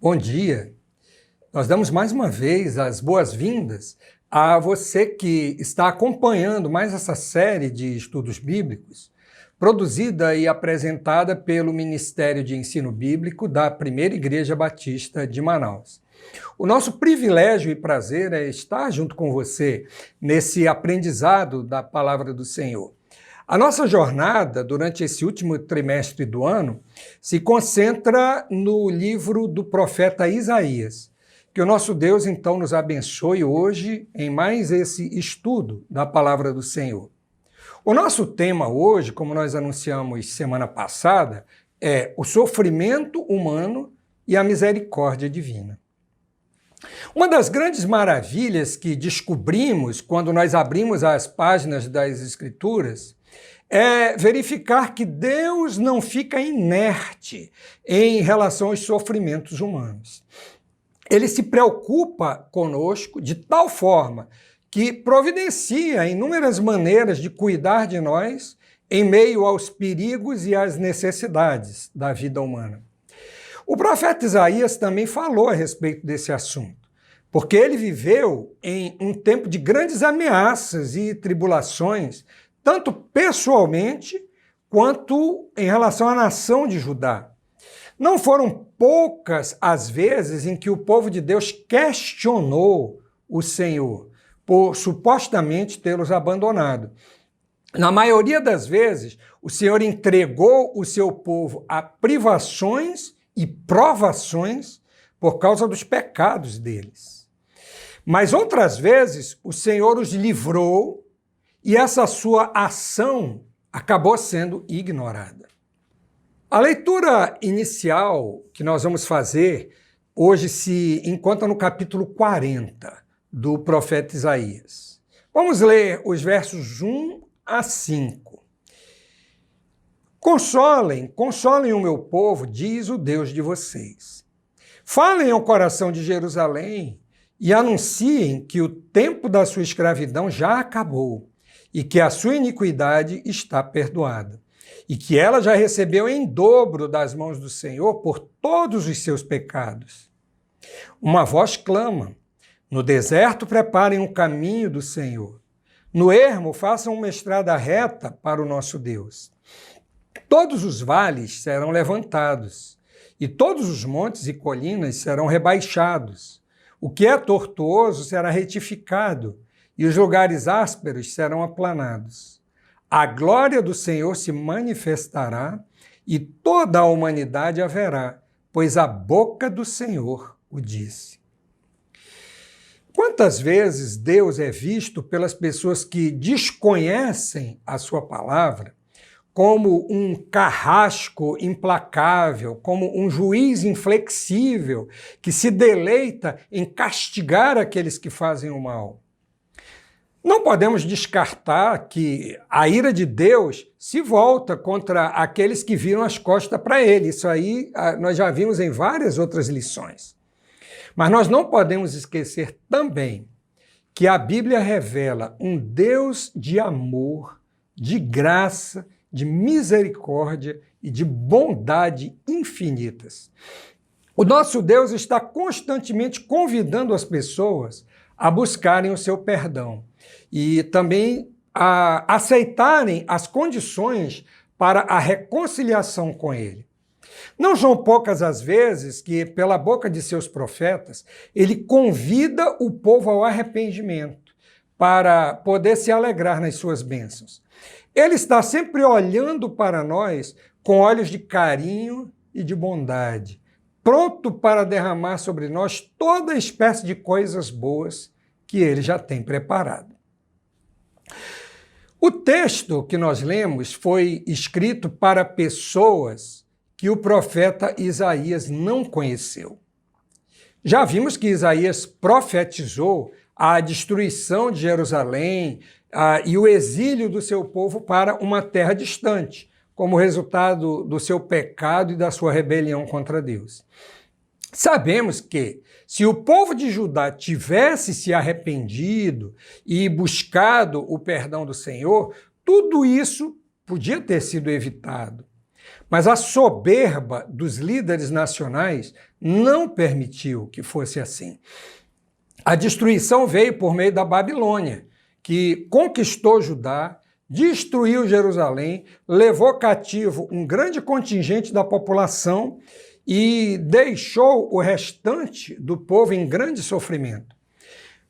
Bom dia! Nós damos mais uma vez as boas-vindas a você que está acompanhando mais essa série de estudos bíblicos, produzida e apresentada pelo Ministério de Ensino Bíblico da Primeira Igreja Batista de Manaus. O nosso privilégio e prazer é estar junto com você nesse aprendizado da Palavra do Senhor. A nossa jornada durante esse último trimestre do ano se concentra no livro do profeta Isaías. Que o nosso Deus, então, nos abençoe hoje em mais esse estudo da Palavra do Senhor. O nosso tema hoje, como nós anunciamos semana passada, é o sofrimento humano e a misericórdia divina. Uma das grandes maravilhas que descobrimos quando nós abrimos as páginas das Escrituras é verificar que Deus não fica inerte em relação aos sofrimentos humanos. Ele se preocupa conosco de tal forma que providencia inúmeras maneiras de cuidar de nós em meio aos perigos e às necessidades da vida humana. O profeta Isaías também falou a respeito desse assunto, porque ele viveu em um tempo de grandes ameaças e tribulações, tanto pessoalmente quanto em relação à nação de Judá. Não foram poucas as vezes em que o povo de Deus questionou o Senhor por supostamente tê-los abandonado. Na maioria das vezes, o Senhor entregou o seu povo a privações e provações por causa dos pecados deles. Mas outras vezes, o Senhor os livrou e essa sua ação acabou sendo ignorada. A leitura inicial que nós vamos fazer hoje se encontra no capítulo 40 do profeta Isaías. Vamos ler os versos 1 a 5. Consolem o meu povo, diz o Deus de vocês. Falem ao coração de Jerusalém e anunciem que o tempo da sua escravidão já acabou e que a sua iniquidade está perdoada, e que ela já recebeu em dobro das mãos do Senhor por todos os seus pecados. Uma voz clama, no deserto preparem um caminho do Senhor, no ermo façam uma estrada reta para o nosso Deus. Todos os vales serão levantados, e todos os montes e colinas serão rebaixados. O que é tortuoso será retificado, e os lugares ásperos serão aplanados. A glória do Senhor se manifestará e toda a humanidade a verá, pois a boca do Senhor o disse. Quantas vezes Deus é visto pelas pessoas que desconhecem a sua palavra como um carrasco implacável, como um juiz inflexível que se deleita em castigar aqueles que fazem o mal? Não podemos descartar que a ira de Deus se volta contra aqueles que viram as costas para ele. Isso aí nós já vimos em várias outras lições. Mas nós não podemos esquecer também que a Bíblia revela um Deus de amor, de graça, de misericórdia e de bondade infinitas. O nosso Deus está constantemente convidando as pessoas a buscarem o seu perdão e também a aceitarem as condições para a reconciliação com ele. Não são poucas as vezes que, pela boca de seus profetas, ele convida o povo ao arrependimento para poder se alegrar nas suas bênçãos. Ele está sempre olhando para nós com olhos de carinho e de bondade, pronto para derramar sobre nós toda espécie de coisas boas que ele já tem preparado. O texto que nós lemos foi escrito para pessoas que o profeta Isaías não conheceu. Já vimos que Isaías profetizou a destruição de Jerusalém e o exílio do seu povo para uma terra distante, como resultado do seu pecado e da sua rebelião contra Deus. Sabemos que, se o povo de Judá tivesse se arrependido e buscado o perdão do Senhor, tudo isso podia ter sido evitado. Mas a soberba dos líderes nacionais não permitiu que fosse assim. A destruição veio por meio da Babilônia, que conquistou Judá, destruiu Jerusalém, levou cativo um grande contingente da população e deixou o restante do povo em grande sofrimento.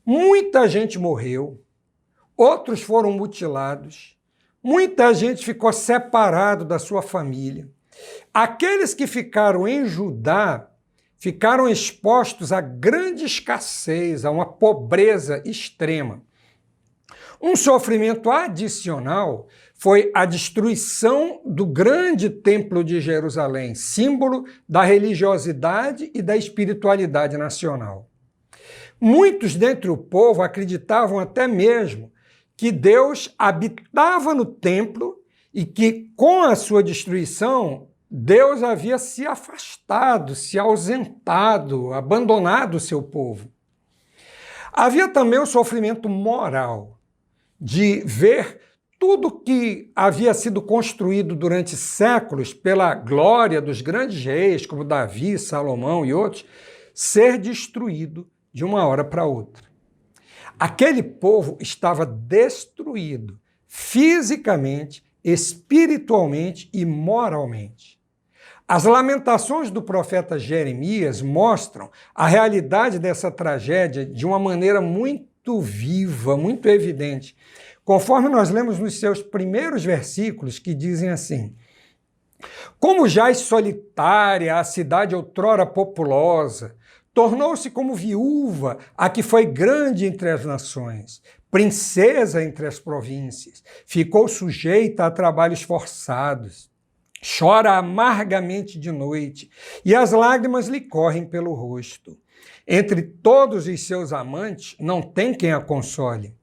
Muita gente morreu, outros foram mutilados, muita gente ficou separado da sua família. Aqueles que ficaram em Judá ficaram expostos a grande escassez, a uma pobreza extrema. Um sofrimento adicional foi a destruição do grande templo de Jerusalém, símbolo da religiosidade e da espiritualidade nacional. Muitos dentre o povo acreditavam até mesmo que Deus habitava no templo e que, com a sua destruição, Deus havia se afastado, se ausentado, abandonado o seu povo. Havia também o sofrimento moral de ver tudo que havia sido construído durante séculos pela glória dos grandes reis, como Davi, Salomão e outros, ser destruído de uma hora para outra. Aquele povo estava destruído fisicamente, espiritualmente e moralmente. As lamentações do profeta Jeremias mostram a realidade dessa tragédia de uma maneira muito viva, muito evidente, conforme nós lemos nos seus primeiros versículos, que dizem assim: como jaz solitária a cidade outrora populosa, tornou-se como viúva a que foi grande entre as nações, princesa entre as províncias, ficou sujeita a trabalhos forçados, chora amargamente de noite, e as lágrimas lhe correm pelo rosto. Entre todos os seus amantes não tem quem a console.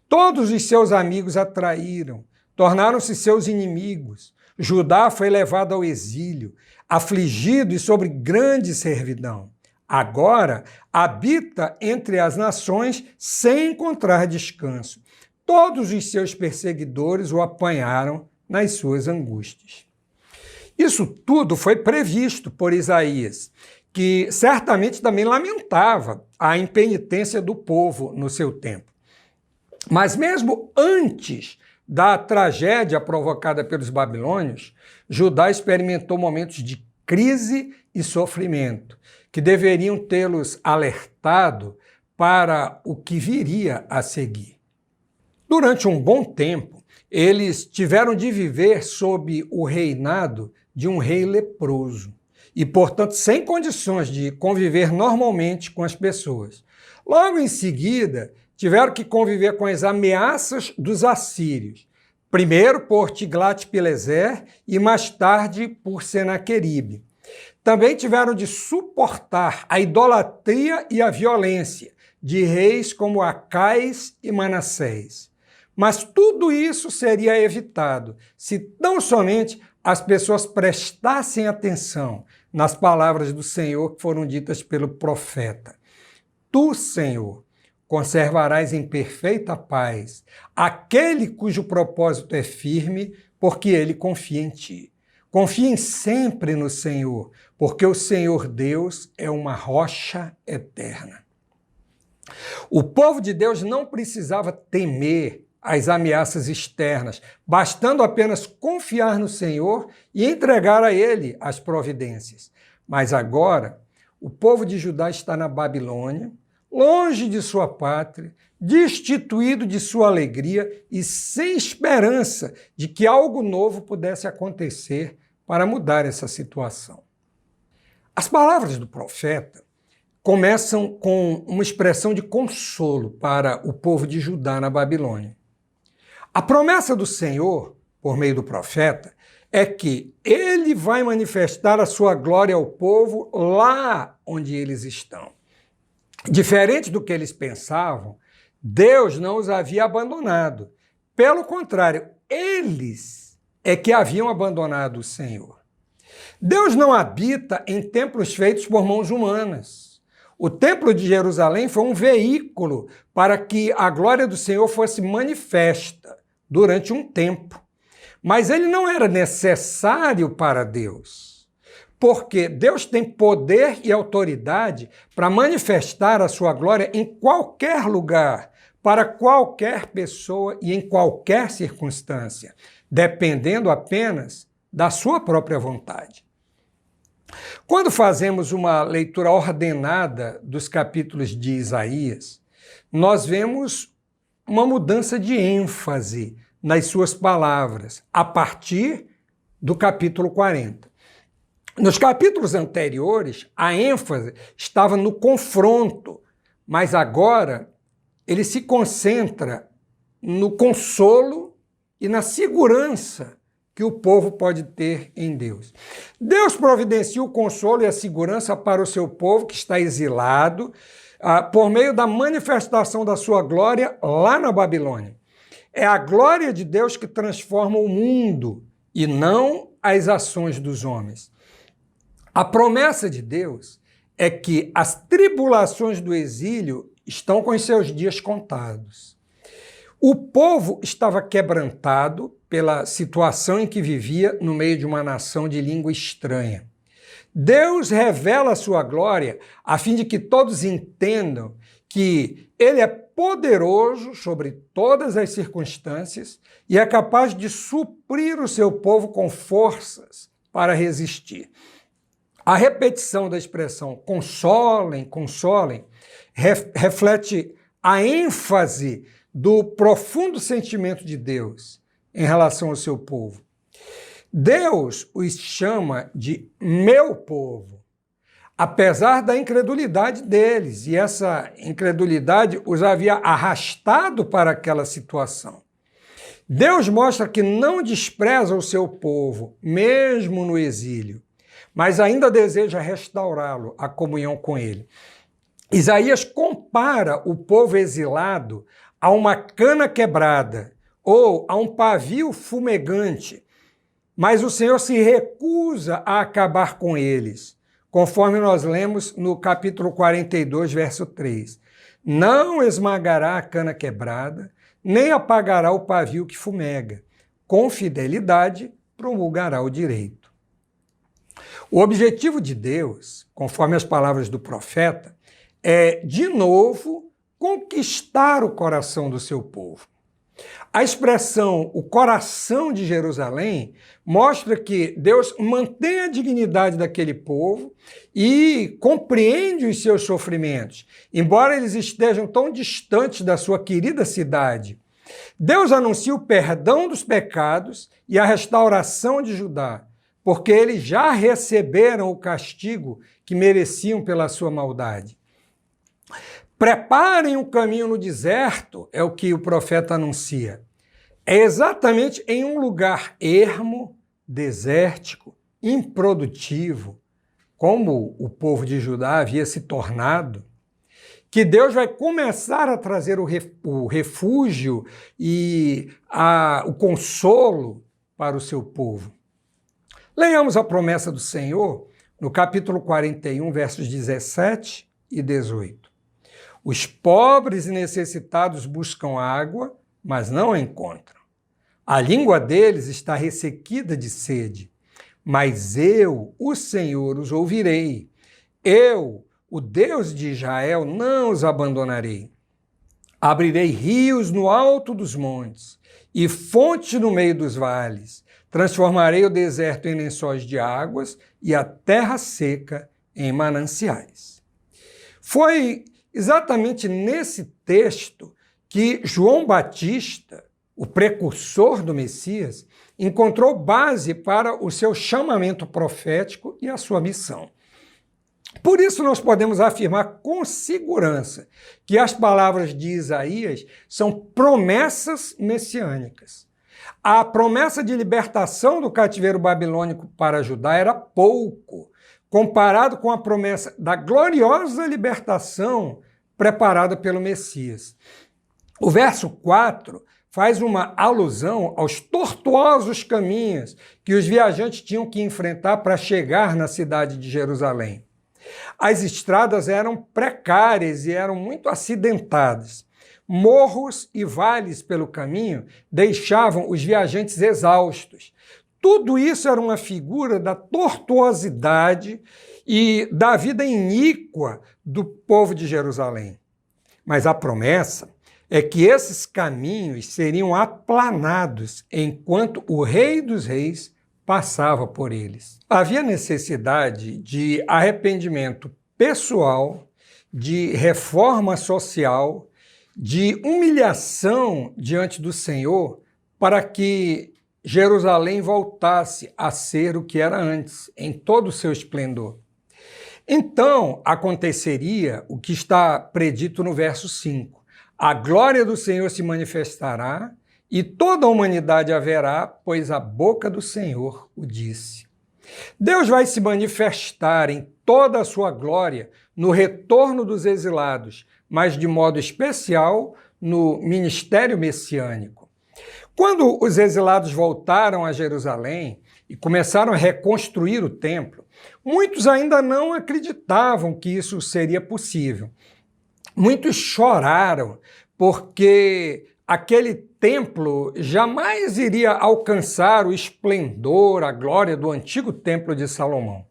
Todos os seus amigos a traíram, tornaram-se seus inimigos. Judá foi levado ao exílio, afligido e sob grande servidão. Agora habita entre as nações sem encontrar descanso. Todos os seus perseguidores o apanharam nas suas angústias. Isso tudo foi previsto por Isaías, que certamente também lamentava a impenitência do povo no seu tempo. Mas mesmo antes da tragédia provocada pelos babilônios, Judá experimentou momentos de crise e sofrimento, que deveriam tê-los alertado para o que viria a seguir. Durante um bom tempo, eles tiveram de viver sob o reinado de um rei leproso e, portanto, sem condições de conviver normalmente com as pessoas. Logo em seguida, tiveram que conviver com as ameaças dos assírios, primeiro por Tiglat-Pileser e mais tarde por Senaqueribe. Também tiveram de suportar a idolatria e a violência de reis como Acais e Manassés. Mas tudo isso seria evitado se tão somente as pessoas prestassem atenção nas palavras do Senhor que foram ditas pelo profeta. Tu, Senhor, conservarás em perfeita paz aquele cujo propósito é firme, porque ele confia em ti. Confiem sempre no Senhor, porque o Senhor Deus é uma rocha eterna. O povo de Deus não precisava temer as ameaças externas, bastando apenas confiar no Senhor e entregar a Ele as providências. Mas agora, o povo de Judá está na Babilônia, longe de sua pátria, destituído de sua alegria e sem esperança de que algo novo pudesse acontecer para mudar essa situação. As palavras do profeta começam com uma expressão de consolo para o povo de Judá na Babilônia. A promessa do Senhor, por meio do profeta, é que ele vai manifestar a sua glória ao povo lá onde eles estão. Diferente do que eles pensavam, Deus não os havia abandonado. Pelo contrário, eles é que haviam abandonado o Senhor. Deus não habita em templos feitos por mãos humanas. O templo de Jerusalém foi um veículo para que a glória do Senhor fosse manifesta durante um tempo. mas ele não era necessário para Deus, porque Deus tem poder e autoridade para manifestar a sua glória em qualquer lugar, para qualquer pessoa e em qualquer circunstância, dependendo apenas da sua própria vontade. Quando fazemos uma leitura ordenada dos capítulos de Isaías, nós vemos uma mudança de ênfase nas suas palavras, a partir do capítulo 40. Nos capítulos anteriores, a ênfase estava no confronto, mas agora ele se concentra no consolo e na segurança que o povo pode ter em Deus. Deus providencia o consolo e a segurança para o seu povo que está exilado, por meio da manifestação da sua glória lá na Babilônia. É a glória de Deus que transforma o mundo e não as ações dos homens. A promessa de Deus é que as tribulações do exílio estão com os seus dias contados. O povo estava quebrantado pela situação em que vivia no meio de uma nação de língua estranha. Deus revela a sua glória a fim de que todos entendam que Ele é poderoso sobre todas as circunstâncias e é capaz de suprir o seu povo com forças para resistir. A repetição da expressão consolem, consolem, reflete a ênfase do profundo sentimento de Deus em relação ao seu povo. Deus os chama de meu povo, apesar da incredulidade deles, e essa incredulidade os havia arrastado para aquela situação. Deus mostra que não despreza o seu povo, mesmo no exílio, mas ainda deseja restaurá-lo, a comunhão com ele. Isaías compara o povo exilado a uma cana quebrada ou a um pavio fumegante, mas o Senhor se recusa a acabar com eles, conforme nós lemos no capítulo 42, verso 3. Não esmagará a cana quebrada, nem apagará o pavio que fumega. Com fidelidade promulgará o direito. O objetivo de Deus, conforme as palavras do profeta, é, de novo, conquistar o coração do seu povo. A expressão o coração de Jerusalém mostra que Deus mantém a dignidade daquele povo e compreende os seus sofrimentos, embora eles estejam tão distantes da sua querida cidade. Deus anuncia o perdão dos pecados e a restauração de Judá, porque eles já receberam o castigo que mereciam pela sua maldade. Preparem um caminho no deserto, é o que o profeta anuncia. É exatamente em um lugar ermo, desértico, improdutivo, como o povo de Judá havia se tornado, que Deus vai começar a trazer o refúgio e o consolo para o seu povo. Leiamos a promessa do Senhor no capítulo 41, versos 17 e 18. Os pobres e necessitados buscam água, mas não a encontram. A língua deles está ressequida de sede. Mas eu, o Senhor, os ouvirei. Eu, o Deus de Israel, não os abandonarei. Abrirei rios no alto dos montes e fontes no meio dos vales. Transformarei o deserto em lençóis de águas e a terra seca em mananciais. Foi exatamente nesse texto que João Batista, o precursor do Messias, encontrou base para o seu chamamento profético e a sua missão. Por isso nós podemos afirmar com segurança que as palavras de Isaías são promessas messiânicas. A promessa de libertação do cativeiro babilônico para Judá era pouco, comparado com a promessa da gloriosa libertação preparada pelo Messias. O verso 4 faz uma alusão aos tortuosos caminhos que os viajantes tinham que enfrentar para chegar na cidade de Jerusalém. As estradas eram precárias e eram muito acidentadas. Morros e vales pelo caminho deixavam os viajantes exaustos. Tudo isso era uma figura da tortuosidade e da vida iníqua do povo de Jerusalém. Mas a promessa é que esses caminhos seriam aplanados enquanto o Rei dos Reis passava por eles. Havia necessidade de arrependimento pessoal, de reforma social, de humilhação diante do Senhor para que Jerusalém voltasse a ser o que era antes, em todo o seu esplendor. Então aconteceria o que está predito no verso 5. A glória do Senhor se manifestará e toda a humanidade a verá, pois a boca do Senhor o disse. Deus vai se manifestar em toda a sua glória no retorno dos exilados, mas de modo especial no ministério messiânico. Quando os exilados voltaram a Jerusalém e começaram a reconstruir o templo, muitos ainda não acreditavam que isso seria possível. Muitos choraram porque aquele templo jamais iria alcançar o esplendor, a glória do antigo templo de Salomão.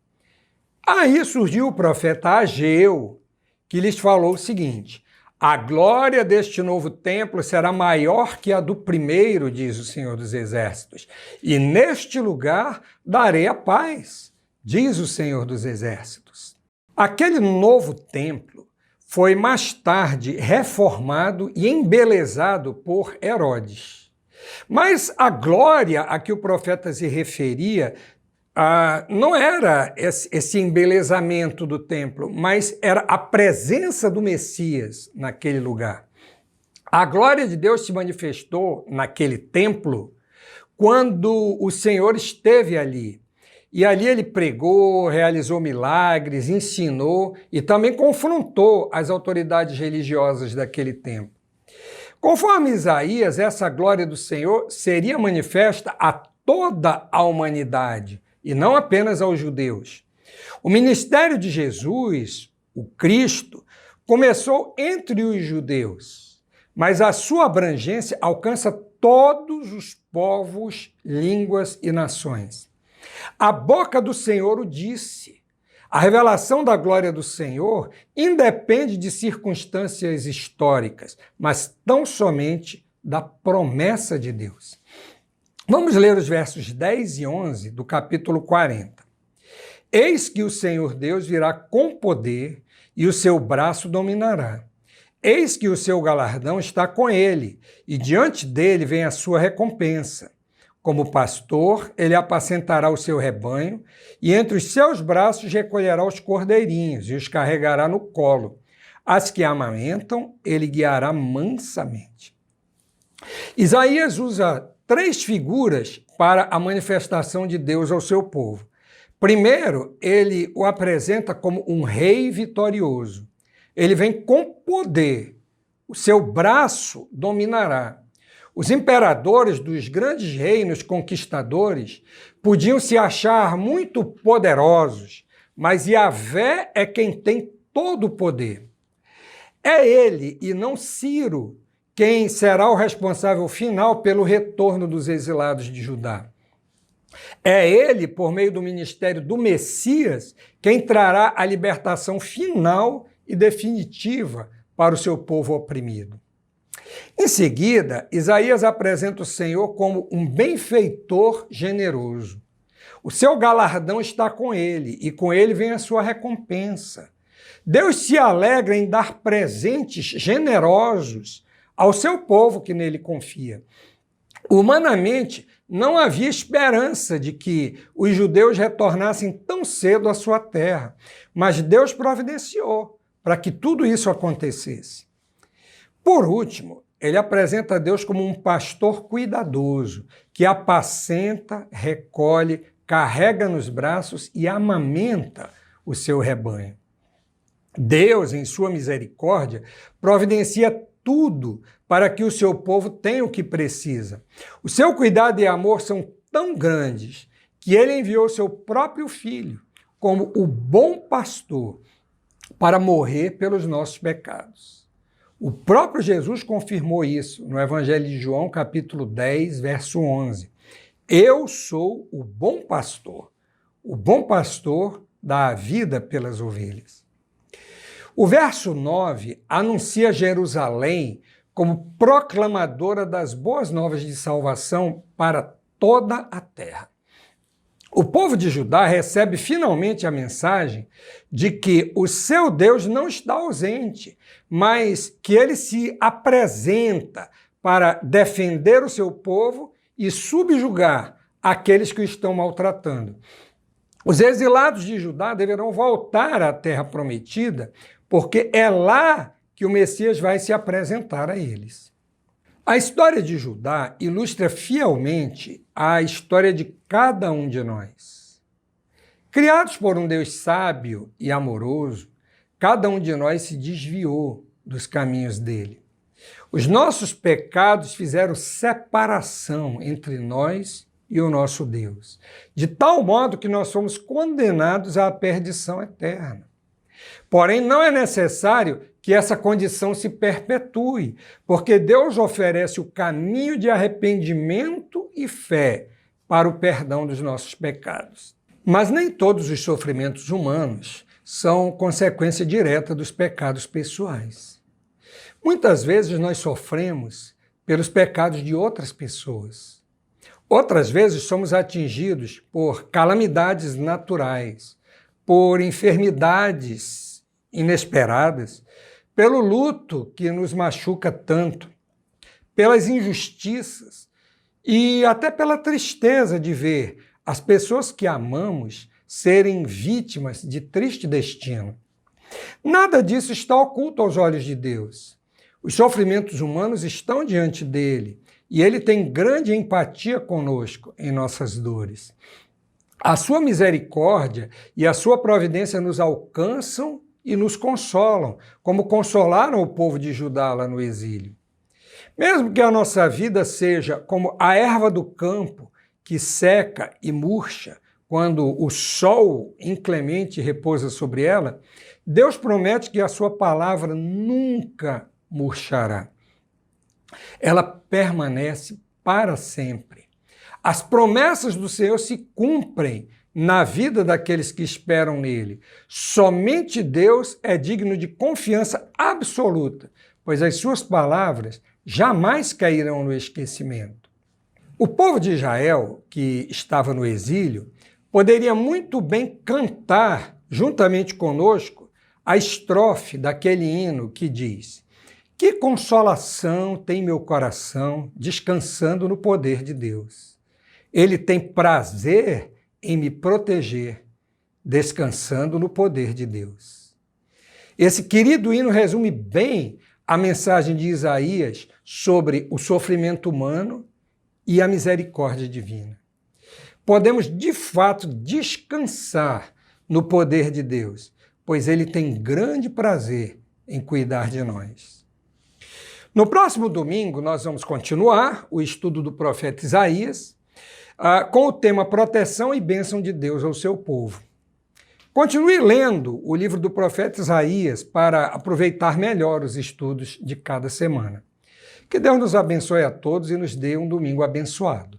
Aí surgiu o profeta Ageu, que lhes falou o seguinte: a glória deste novo templo será maior que a do primeiro, diz o Senhor dos Exércitos, e neste lugar darei a paz, diz o Senhor dos Exércitos. Aquele novo templo foi mais tarde reformado e embelezado por Herodes. Mas a glória a que o profeta se referia não era esse embelezamento do templo, mas era a presença do Messias naquele lugar. A glória de Deus se manifestou naquele templo quando o Senhor esteve ali. E ali ele pregou, realizou milagres, ensinou e também confrontou as autoridades religiosas daquele tempo. Conforme Isaías, essa glória do Senhor seria manifesta a toda a humanidade, e não apenas aos judeus. O ministério de Jesus, o Cristo, começou entre os judeus, mas a sua abrangência alcança todos os povos, línguas e nações. A boca do Senhor o disse. A revelação da glória do Senhor independe de circunstâncias históricas, mas tão somente da promessa de Deus. Vamos ler os versos 10 e 11 do capítulo 40. Eis que o Senhor Deus virá com poder e o seu braço dominará. Eis que o seu galardão está com ele, e diante dele vem a sua recompensa. Como pastor, ele apacentará o seu rebanho, e entre os seus braços recolherá os cordeirinhos e os carregará no colo. As que amamentam, ele guiará mansamente. Isaías usa 3 figuras para a manifestação de Deus ao seu povo. Primeiro, ele o apresenta como um rei vitorioso. Ele vem com poder, o seu braço dominará. Os imperadores dos grandes reinos conquistadores podiam se achar muito poderosos, mas Yahvé é quem tem todo o poder. É ele e não Ciro quem será o responsável final pelo retorno dos exilados de Judá. É ele, por meio do ministério do Messias, quem trará a libertação final e definitiva para o seu povo oprimido. Em seguida, Isaías apresenta o Senhor como um benfeitor generoso. O seu galardão está com ele, e com ele vem a sua recompensa. Deus se alegra em dar presentes generosos ao seu povo que nele confia. Humanamente, não havia esperança de que os judeus retornassem tão cedo à sua terra, mas Deus providenciou para que tudo isso acontecesse. Por último, ele apresenta Deus como um pastor cuidadoso, que apacenta, recolhe, carrega nos braços e amamenta o seu rebanho. Deus, em sua misericórdia, providencia tudo para que o seu povo tenha o que precisa. O seu cuidado e amor são tão grandes que ele enviou seu próprio filho como o bom pastor para morrer pelos nossos pecados. O próprio Jesus confirmou isso no Evangelho de João, capítulo 10, verso 11. Eu sou o bom pastor. O bom pastor dá a vida pelas ovelhas. O verso 9 anuncia Jerusalém como proclamadora das boas novas de salvação para toda a terra. O povo de Judá recebe finalmente a mensagem de que o seu Deus não está ausente, mas que ele se apresenta para defender o seu povo e subjugar aqueles que o estão maltratando. Os exilados de Judá deverão voltar à terra prometida, porque é lá que o Messias vai se apresentar a eles. A história de Judá ilustra fielmente a história de cada um de nós. Criados por um Deus sábio e amoroso, cada um de nós se desviou dos caminhos dele. Os nossos pecados fizeram separação entre nós e o nosso Deus, de tal modo que nós somos condenados à perdição eterna. Porém, não é necessário que essa condição se perpetue, porque Deus oferece o caminho de arrependimento e fé para o perdão dos nossos pecados. Mas nem todos os sofrimentos humanos são consequência direta dos pecados pessoais. Muitas vezes nós sofremos pelos pecados de outras pessoas. Outras vezes somos atingidos por calamidades naturais, por enfermidades inesperadas, pelo luto que nos machuca tanto, pelas injustiças e até pela tristeza de ver as pessoas que amamos serem vítimas de triste destino. Nada disso está oculto aos olhos de Deus. Os sofrimentos humanos estão diante dele e ele tem grande empatia conosco em nossas dores. A sua misericórdia e a sua providência nos alcançam e nos consolam, como consolaram o povo de Judá lá no exílio. Mesmo que a nossa vida seja como a erva do campo, que seca e murcha quando o sol inclemente repousa sobre ela, Deus promete que a sua palavra nunca murchará. Ela permanece para sempre. As promessas do Senhor se cumprem na vida daqueles que esperam nele. Somente Deus é digno de confiança absoluta, pois as suas palavras jamais cairão no esquecimento. O povo de Israel, que estava no exílio, poderia muito bem cantar, juntamente conosco, a estrofe daquele hino que diz: que consolação tem meu coração descansando no poder de Deus. Ele tem prazer em me proteger, descansando no poder de Deus. Esse querido hino resume bem a mensagem de Isaías sobre o sofrimento humano e a misericórdia divina. Podemos, de fato, descansar no poder de Deus, pois ele tem grande prazer em cuidar de nós. No próximo domingo, nós vamos continuar o estudo do profeta Isaías, com o tema Proteção e Bênção de Deus ao seu povo. Continue lendo o livro do profeta Isaías para aproveitar melhor os estudos de cada semana. Que Deus nos abençoe a todos e nos dê um domingo abençoado.